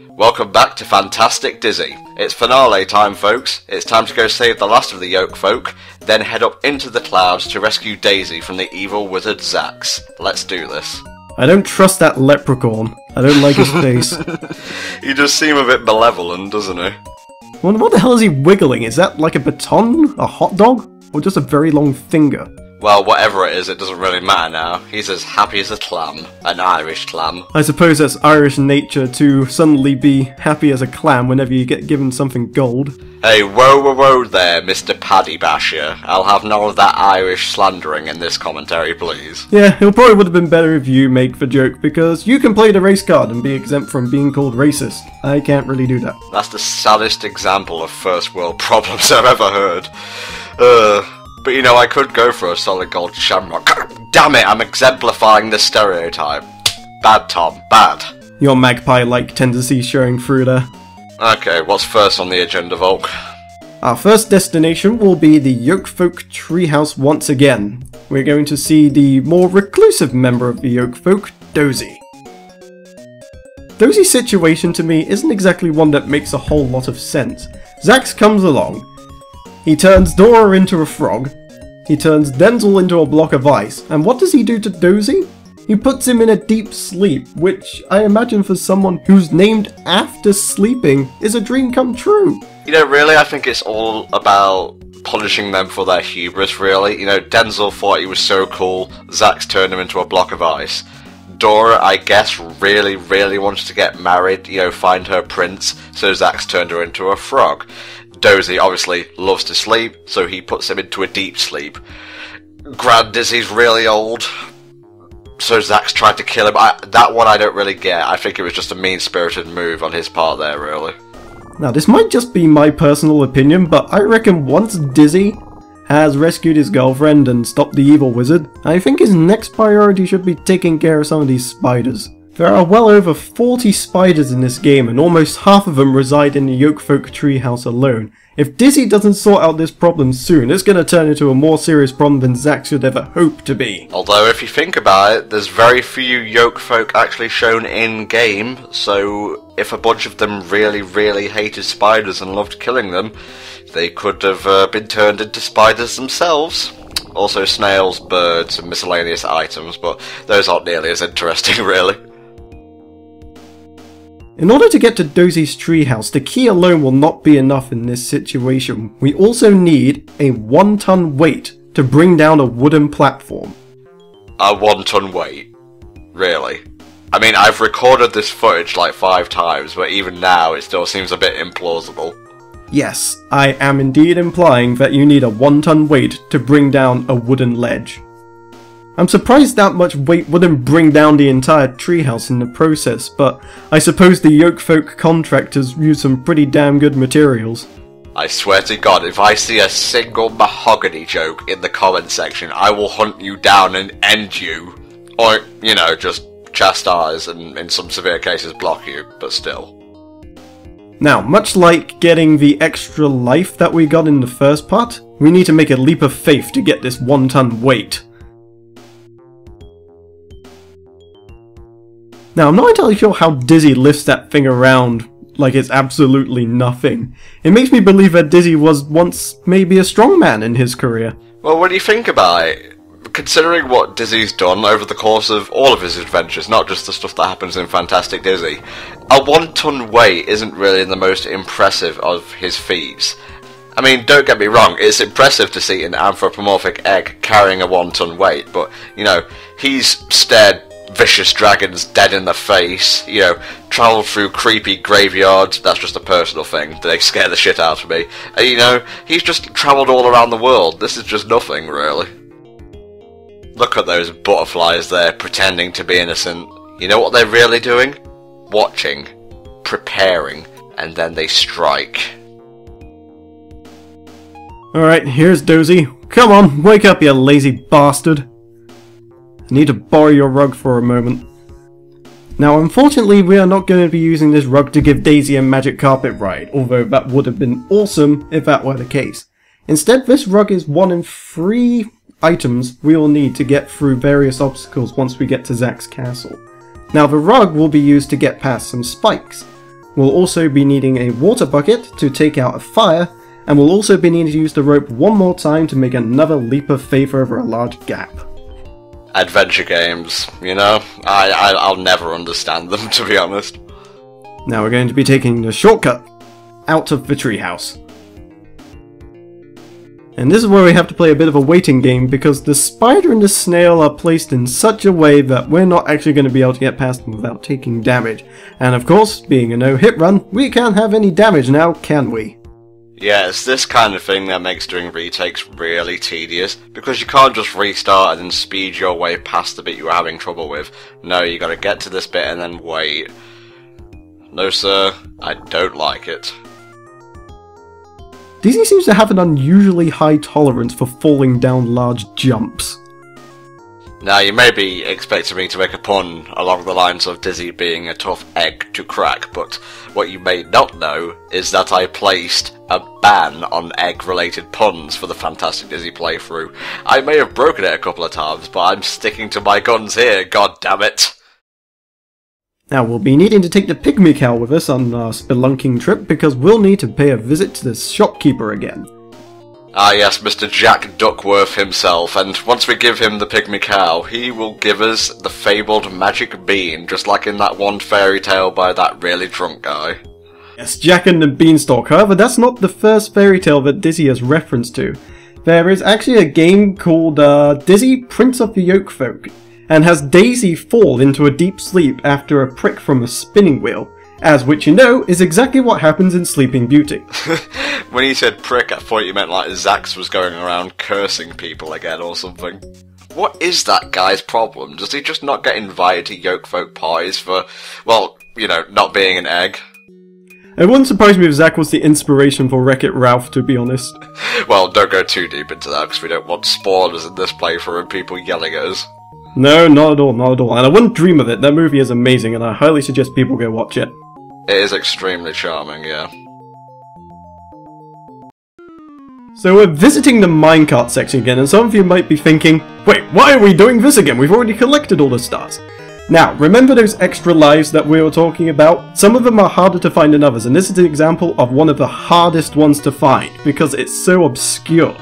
Welcome back to Fantastic Dizzy. It's finale time, folks. It's time to go save the last of the Yolkfolk, then head up into the clouds to rescue Daisy from the evil wizard Zaks. Let's do this. I don't trust that leprechaun. I don't like his face. He does seem a bit malevolent, doesn't he? What the hell is he wiggling? Is that like a baton? A hot dog? Or just a very long finger? Well, whatever it is, it doesn't really matter now. He's as happy as a clam. An Irish clam. I suppose that's Irish nature to suddenly be happy as a clam whenever you get given something gold. Hey, whoa there, Mr. Paddy Basher. I'll have none of that Irish slandering in this commentary, please. Yeah, it probably would have been better if you make the joke, because you can play the race card and be exempt from being called racist. I can't really do that. That's the saddest example of first world problems I've ever heard. But you know, I could go for a solid gold shamrock. Damn it, I'm exemplifying the stereotype. Bad, Tom, bad. Your magpie-like tendencies showing through there. Okay, what's first on the agenda, Volk? Our first destination will be the Yolkfolk Treehouse once again. We're going to see the more reclusive member of the Yolkfolk, Dozy. Dozy's situation to me isn't exactly one that makes a whole lot of sense. Zaks comes along. He turns Dora into a frog. He turns Denzel into a block of ice. And what does he do to Dozy? He puts him in a deep sleep, which I imagine for someone who's named after sleeping is a dream come true. You know, really, I think it's all about punishing them for their hubris, really. You know, Denzel thought he was so cool, Zaks turned him into a block of ice. Dora, I guess, really wanted to get married, you know, find her prince, so Zaks turned her into a frog. Dozy obviously loves to sleep, so he puts him into a deep sleep. Grand Dizzy's really old, so Zaks tried to kill him. That one I don't really get. I think it was just a mean-spirited move on his part there, really. Now, this might just be my personal opinion, but I reckon once Dizzy has rescued his girlfriend and stopped the evil wizard, I think his next priority should be taking care of some of these spiders. There are well over 40 spiders in this game, and almost half of them reside in the Yolkfolk Treehouse alone. If Dizzy doesn't sort out this problem soon, it's going to turn into a more serious problem than Zaks should ever hope to be. Although, if you think about it, there's very few Yolkfolk actually shown in-game, so if a bunch of them really hated spiders and loved killing them, they could have been turned into spiders themselves. Also snails, birds, and miscellaneous items, but those aren't nearly as interesting, really. In order to get to Dozy's treehouse, the key alone will not be enough in this situation. We also need a 1-ton weight to bring down a wooden platform. A 1-ton weight? Really? I mean, I've recorded this footage like 5 times, but even now it still seems a bit implausible. Yes, I am indeed implying that you need a 1-ton weight to bring down a wooden ledge. I'm surprised that much weight wouldn't bring down the entire treehouse in the process, but I suppose the Yolkfolk contractors use some pretty damn good materials. I swear to God, if I see a single mahogany joke in the comment section, I will hunt you down and end you. Or, you know, just chastise and in some severe cases block you, but still. Now, much like getting the extra life that we got in the first part, we need to make a leap of faith to get this 1-ton weight. Now, I'm not entirely sure how Dizzy lifts that thing around like it's absolutely nothing. It makes me believe that Dizzy was once maybe a strongman in his career. Well, when you think about it, considering what Dizzy's done over the course of all of his adventures, not just the stuff that happens in Fantastic Dizzy, a 1-ton weight isn't really the most impressive of his feats. I mean, don't get me wrong, it's impressive to see an anthropomorphic egg carrying a 1-ton weight, but, you know, he's stared vicious dragons dead in the face, you know, travelled through creepy graveyards. That's just a personal thing, they scare the shit out of me. You know, he's just travelled all around the world. This is just nothing, really. Look at those butterflies there, pretending to be innocent. You know what they're really doing? Watching, preparing, and then they strike. Alright, here's Dozy. Come on, wake up, you lazy bastard. I need to borrow your rug for a moment. Now, unfortunately, we are not going to be using this rug to give Daisy a magic carpet ride, although that would have been awesome if that were the case. Instead, this rug is one in 3 items we will need to get through various obstacles once we get to Zaks' castle. Now, the rug will be used to get past some spikes. we'll also be needing a water bucket to take out a fire, and we'll also be needing to use the rope one more time to make another leap of faith over a large gap. Adventure games, you know? I'll never understand them, to be honest. Now we're going to be taking the shortcut out of the treehouse. And this is where we have to play a bit of a waiting game, because the spider and the snail are placed in such a way that we're not actually going to be able to get past them without taking damage. And of course, being a no-hit run, we can't have any damage now, can we? Yeah, it's this kind of thing that makes doing retakes really tedious, because you can't just restart and then speed your way past the bit you were having trouble with. No, you gotta get to this bit and then wait. No sir, I don't like it. Dizzy seems to have an unusually high tolerance for falling down large jumps. Now, you may be expecting me to make a pun along the lines of Dizzy being a tough egg to crack, but what you may not know is that I placed a ban on egg-related puns for the Fantastic Dizzy playthrough. I may have broken it a couple of times, but I'm sticking to my guns here, god damn it! Now we'll be needing to take the pygmy cow with us on our spelunking trip, because we'll need to pay a visit to the shopkeeper again. Ah yes, Mr. Jack Duckworth himself, and once we give him the pygmy cow, he will give us the fabled magic bean, just like in that one fairy tale by that really drunk guy. Yes, Jack and the Beanstalk. However, that's not the first fairy tale that Dizzy has reference to. There is actually a game called Dizzy, Prince of the Yolkfolk, and has Daisy fall into a deep sleep after a prick from a spinning wheel, as which you know is exactly what happens in Sleeping Beauty. When you said prick, I thought you meant like Zaks was going around cursing people again or something. What is that guy's problem? Does he just not get invited to Yolkfolk parties for, well, you know, not being an egg? It wouldn't surprise me if Zak was the inspiration for Wreck-It Ralph, to be honest. Well, don't go too deep into that, because we don't want spoilers in this playthrough and people yelling at us. No, not at all, not at all. And I wouldn't dream of it. That movie is amazing, and I highly suggest people go watch it. It is extremely charming, yeah. So we're visiting the minecart section again, and some of you might be thinking, wait, why are we doing this again? We've already collected all the stars. Now, remember those extra lives that we were talking about? Some of them are harder to find than others, and this is an example of one of the hardest ones to find, because it's so obscure.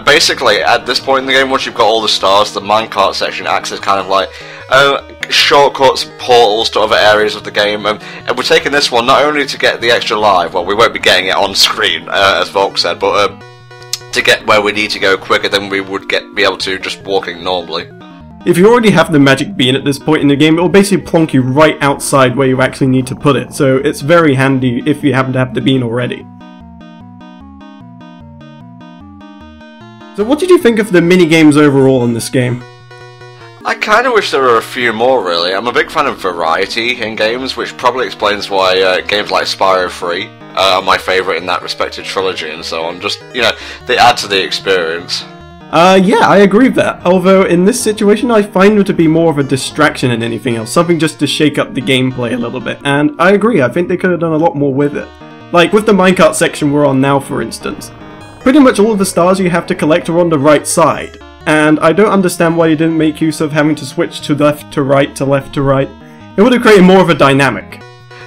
Basically, at this point in the game, once you've got all the stars, the minecart section acts as kind of like shortcuts, portals to other areas of the game, and we're taking this one not only to get the extra live, well, we won't be getting it on screen, as Volk said, but to get where we need to go quicker than we would be able to just walking normally. If you already have the magic bean at this point in the game, it will basically plonk you right outside where you actually need to put it, so it's very handy if you happen to have the bean already. So what did you think of the mini-games overall in this game? I kind of wish there were a few more, really. I'm a big fan of variety in games, which probably explains why games like Spyro 3 are my favourite in that respected trilogy and so on. Just, you know, they add to the experience. Yeah, I agree with that. Although, in this situation, I find them to be more of a distraction than anything else. Something just to shake up the gameplay a little bit. And I agree, I think they could have done a lot more with it. Like, with the minecart section we're on now, for instance. Pretty much all of the stars you have to collect are on the right side. And I don't understand why you didn't make use of having to switch to left to right to left to right. It would have created more of a dynamic.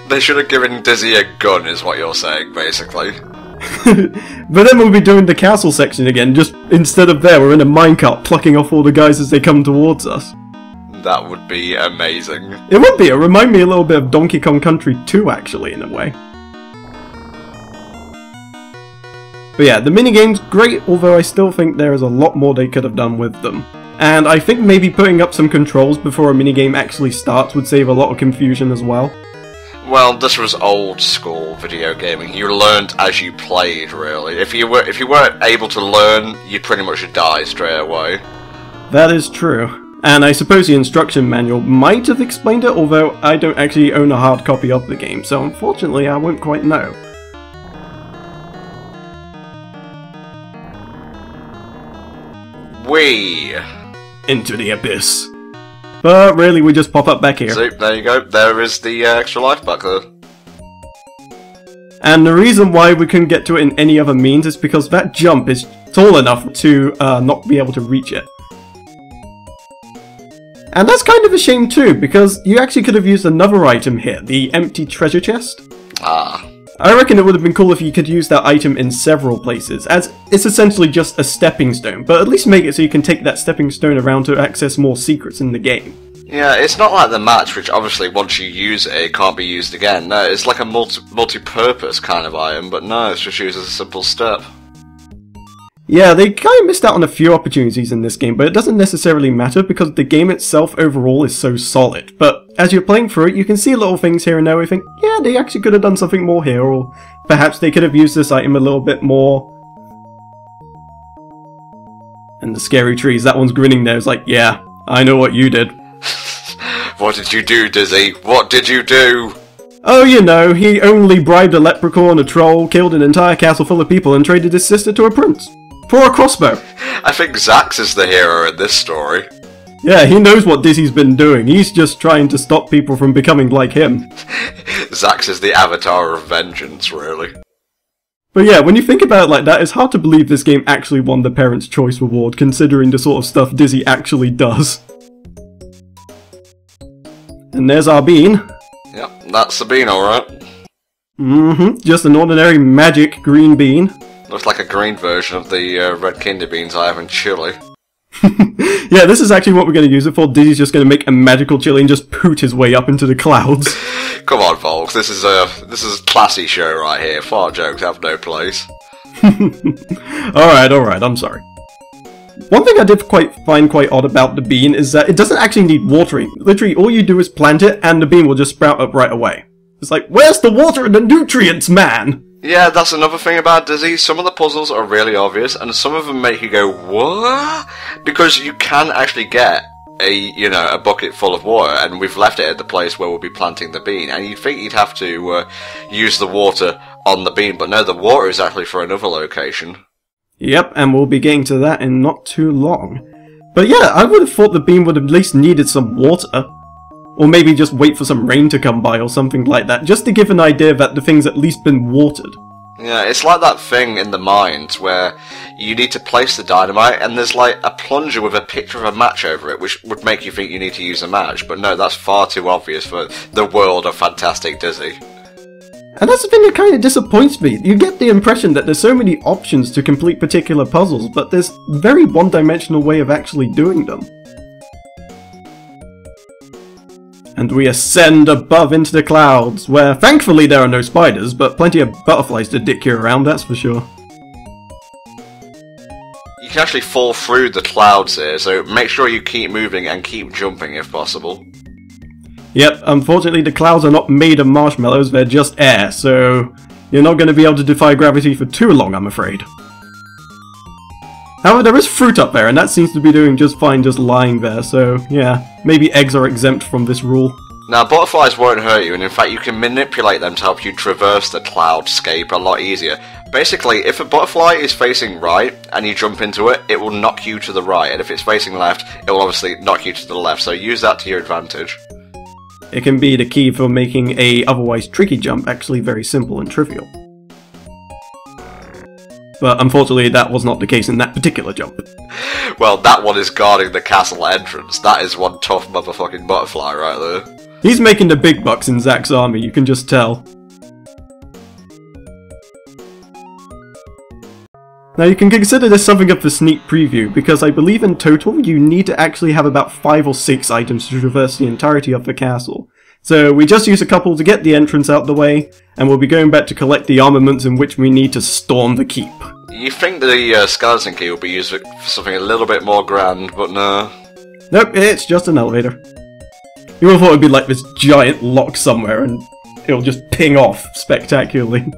They should have given Dizzy a gun, is what you're saying, basically. But then we'll be doing the castle section again, just instead of there, we're in a minecart plucking off all the guys as they come towards us. That would be amazing. It would be, it remind me a little bit of Donkey Kong Country 2 actually, in a way. But yeah, the minigames, great, although I still think there is a lot more they could have done with them. And I think maybe putting up some controls before a minigame actually starts would save a lot of confusion as well. Well, this was old school video gaming. You learned as you played, really. If you weren't able to learn, you pretty much die straight away. That is true. And I suppose the instruction manual might have explained it, although I don't actually own a hard copy of the game, so unfortunately I won't quite know. Whee! Into the abyss. But really, we just pop up back here. See, there you go. There is the extra life back there. And the reason why we couldn't get to it in any other means is because that jump is tall enough to not be able to reach it. And that's kind of a shame too, because you actually could have used another item here, the empty treasure chest. Ah. I reckon it would have been cool if you could use that item in several places, as it's essentially just a stepping stone, but at least make it so you can take that stepping stone around to access more secrets in the game. Yeah, it's not like the match, which obviously once you use it, it can't be used again. No, it's like a multi-purpose kind of item, but no, it's just used as a simple step. Yeah, they kind of missed out on a few opportunities in this game, but it doesn't necessarily matter because the game itself overall is so solid. But as you're playing through it, you can see little things here and there where you think, yeah, they actually could have done something more here, or perhaps they could have used this item a little bit more. And the scary trees, that one's grinning there, it's like, yeah, I know what you did. What did you do, Dizzy? What did you do? Oh, you know, he only bribed a leprechaun, a troll, killed an entire castle full of people, and traded his sister to a prince. For a crossbow. I think Zaks is the hero in this story. Yeah, he knows what Dizzy's been doing. He's just trying to stop people from becoming like him. Zaks is the avatar of vengeance, really. But yeah, when you think about it like that, it's hard to believe this game actually won the Parents' Choice Award, considering the sort of stuff Dizzy actually does. And there's our bean. Yep, that's the bean, alright. Just an ordinary magic green bean. Looks like a green version of the red kidney beans I have in Chile. Yeah, this is actually what we're going to use it for. Dizzy's just going to make a magical chili and just poot his way up into the clouds. Come on, folks, this is a classy show right here. Fart jokes have no place. Alright, I'm sorry. One thing I did find quite odd about the bean is that it doesn't actually need watering. Literally, all you do is plant it, and the bean will just sprout up right away. It's like, where's the water and the nutrients, man? Yeah, that's another thing about Dizzy. Some of the puzzles are really obvious, and some of them make you go, what? Because you can actually get a bucket full of water, and we've left it at the place where we'll be planting the bean, and you'd think you'd have to use the water on the bean, but no, the water is actually for another location. Yep, and we'll be getting to that in not too long. But yeah, I would have thought the bean would have at least needed some water. Or maybe just wait for some rain to come by or something like that, just to give an idea that the thing's at least been watered. Yeah, it's like that thing in the mines where you need to place the dynamite and there's like a plunger with a picture of a match over it, which would make you think you need to use a match, but no, that's far too obvious for the world of Fantastic Dizzy. And that's the thing that kind of disappoints me. You get the impression that there's so many options to complete particular puzzles, but there's a very one-dimensional way of actually doing them. And we ascend above into the clouds, where thankfully there are no spiders, but plenty of butterflies to dick you around, that's for sure. You can actually fall through the clouds here, so make sure you keep moving and keep jumping if possible. Yep, unfortunately the clouds are not made of marshmallows, they're just air, so you're not going to be able to defy gravity for too long, I'm afraid. However, there is fruit up there, and that seems to be doing just fine just lying there, so yeah, maybe eggs are exempt from this rule. Now, butterflies won't hurt you, and in fact you can manipulate them to help you traverse the cloudscape a lot easier. Basically, if a butterfly is facing right, and you jump into it, it will knock you to the right, and if it's facing left, it will obviously knock you to the left, so use that to your advantage. It can be the key for making a otherwise tricky jump actually very simple and trivial. But unfortunately that was not the case in that particular jump. Well, that one is guarding the castle entrance. That is one tough motherfucking butterfly right there. He's making the big bucks in Zaks' army, you can just tell. Now you can consider this something of a sneak preview, because I believe in total you need to actually have about 5 or 6 items to traverse the entirety of the castle. So we just use a couple to get the entrance out the way, and we'll be going back to collect the armaments in which we need to storm the keep. You think the skeleton key will be used for something a little bit more grand, but no. Nope, it's just an elevator. You would have thought it would be like this giant lock somewhere, and it'll just ping off spectacularly.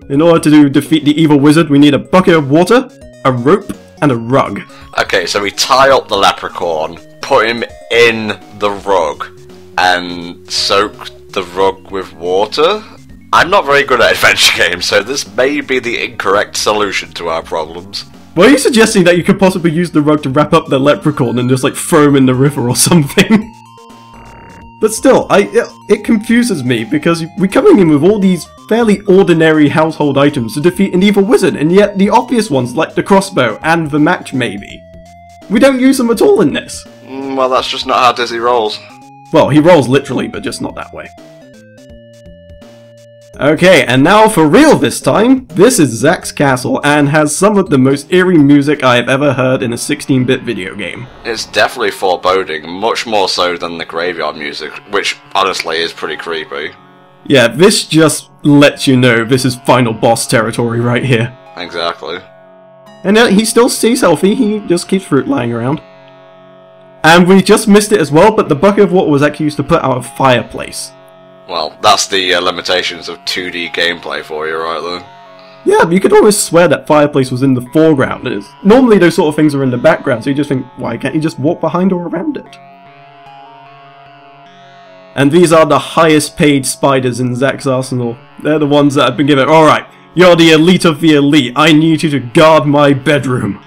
In order to defeat the evil wizard, we need a bucket of water, a rope, and a rug. Okay, so we tie up the leprechaun, put him in the rug, and soak the rug with water? I'm not very good at adventure games, so this may be the incorrect solution to our problems. Well, are you suggesting that you could possibly use the rug to wrap up the leprechaun and just like throw him in the river or something? But still, it confuses me, because we're coming in with all these fairly ordinary household items to defeat an evil wizard, and yet the obvious ones like the crossbow and the match maybe We don't use them at all in this. Well, that's just not how Dizzy rolls. Well, he rolls literally, but just not that way. Okay, and now for real this time, this is Zaks Castle, and has some of the most eerie music I have ever heard in a 16-bit video game. It's definitely foreboding, much more so than the graveyard music, which honestly is pretty creepy. Yeah, this just lets you know this is final boss territory right here. Exactly. And he still stays healthy, he just keeps fruit lying around. And we just missed it as well, but the bucket of water was actually used to put out a fireplace. Well, that's the limitations of 2D gameplay for you, right then? Yeah, but you could always swear that fireplace was in the foreground. Normally those sort of things are in the background, so you just think, why can't you just walk behind or around it? And these are the highest paid spiders in Zaks' arsenal. They're the ones that have been given, alright, you're the elite of the elite, I need you to guard my bedroom.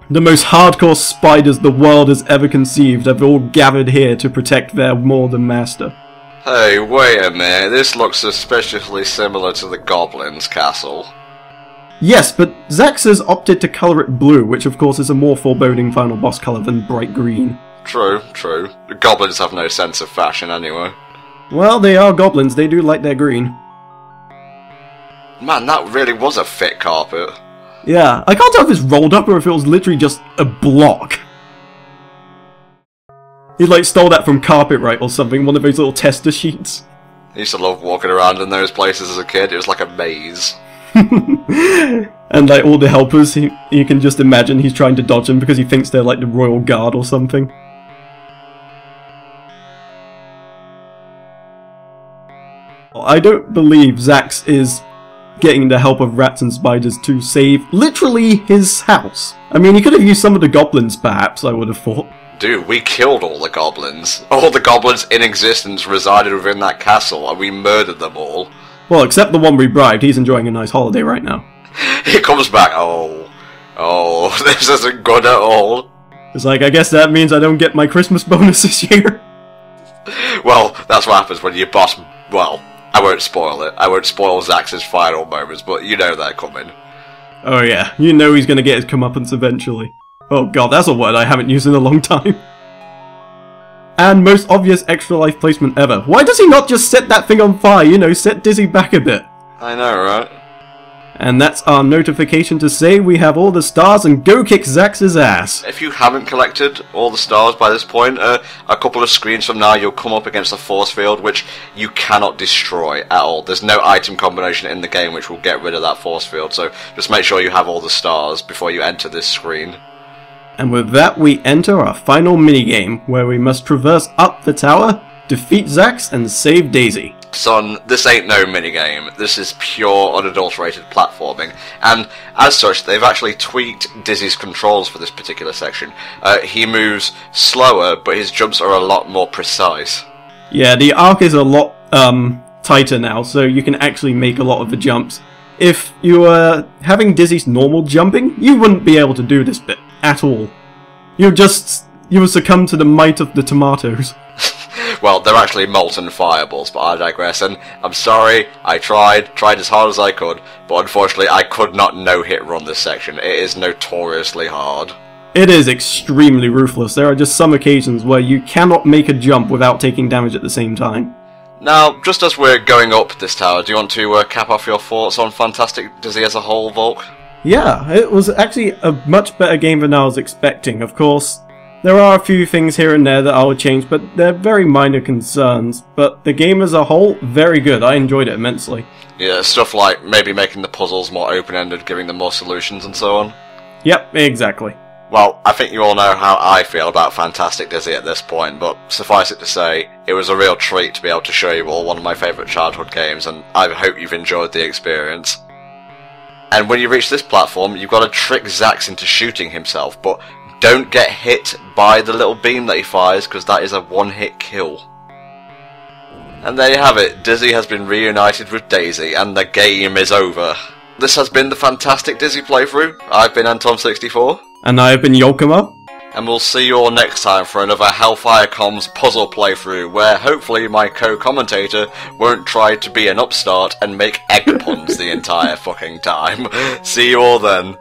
The most hardcore spiders the world has ever conceived have all gathered here to protect their Morden master. Hey, wait a minute, this looks suspiciously similar to the Goblin's castle. Yes, but Zaks has opted to colour it blue, which of course is a more foreboding final boss colour than bright green. True, true. The goblins have no sense of fashion anyway. Well, they are goblins, they do like their green. Man, that really was a thick carpet. Yeah, I can't tell if it's rolled up or if it was literally just a block. He like stole that from Carpet or something, one of those little tester sheets. I used to love walking around in those places as a kid, it was like a maze. And like all the helpers, you can just imagine he's trying to dodge them because he thinks they're like the royal guard or something. I don't believe Zaks is getting the help of rats and spiders to save literally his house. I mean, he could have used some of the goblins perhaps, I would have thought. Dude, we killed all the goblins. All the goblins in existence resided within that castle, and we murdered them all. Well, except the one we bribed, he's enjoying a nice holiday right now. He comes back, oh, this isn't good at all. It's like, I guess that means I don't get my Christmas bonus this year. Well, that's what happens when your boss, well, I won't spoil it. I won't spoil Zaks' final moments, but you know they're coming. Oh yeah, you know he's gonna get his comeuppance eventually. Oh god, that's a word I haven't used in a long time. And most obvious extra life placement ever. Why does he not just set that thing on fire, you know, set Dizzy back a bit? I know, right? And that's our notification to say we have all the stars and go kick Zaks' ass. If you haven't collected all the stars by this point, a couple of screens from now you'll come up against a force field which you cannot destroy at all. There's no item combination in the game which will get rid of that force field, so just make sure you have all the stars before you enter this screen. And with that we enter our final minigame, where we must traverse up the tower, defeat Zaks, and save Daisy. Son, this ain't no minigame, this is pure unadulterated platforming, and as such they've actually tweaked Dizzy's controls for this particular section. He moves slower, but his jumps are a lot more precise. Yeah, the arc is a lot tighter now, so you can actually make a lot of the jumps. If you were having Dizzy's normal jumping, you wouldn't be able to do this bit at all. You would succumb to the might of the tomatoes. Well, they're actually molten fireballs, but I digress, and I'm sorry, I tried as hard as I could, but unfortunately I could not no-hit run this section. It is notoriously hard. It is extremely ruthless. There are just some occasions where you cannot make a jump without taking damage at the same time. Now, just as we're going up this tower, do you want to cap off your thoughts on Fantastic Dizzy as a whole, Volk? Yeah, it was actually a much better game than I was expecting. Of course, there are a few things here and there that I would change, but they're very minor concerns. But the game as a whole, very good. I enjoyed it immensely. Yeah, stuff like maybe making the puzzles more open-ended, giving them more solutions and so on. Yep, exactly. Well, I think you all know how I feel about Fantastic Dizzy at this point, but suffice it to say, it was a real treat to be able to show you all one of my favourite childhood games, and I hope you've enjoyed the experience. And when you reach this platform, you've got to trick Zaks into shooting himself, but don't get hit by the little beam that he fires, because that is a one-hit kill. And there you have it, Dizzy has been reunited with Daisy, and the game is over. This has been the Fantastic Dizzy playthrough. I've been Anton64. And I have been Volkamar. And we'll see you all next time for another HellfireComms puzzle playthrough, where hopefully my co-commentator won't try to be an upstart and make egg puns the entire fucking time. See you all then.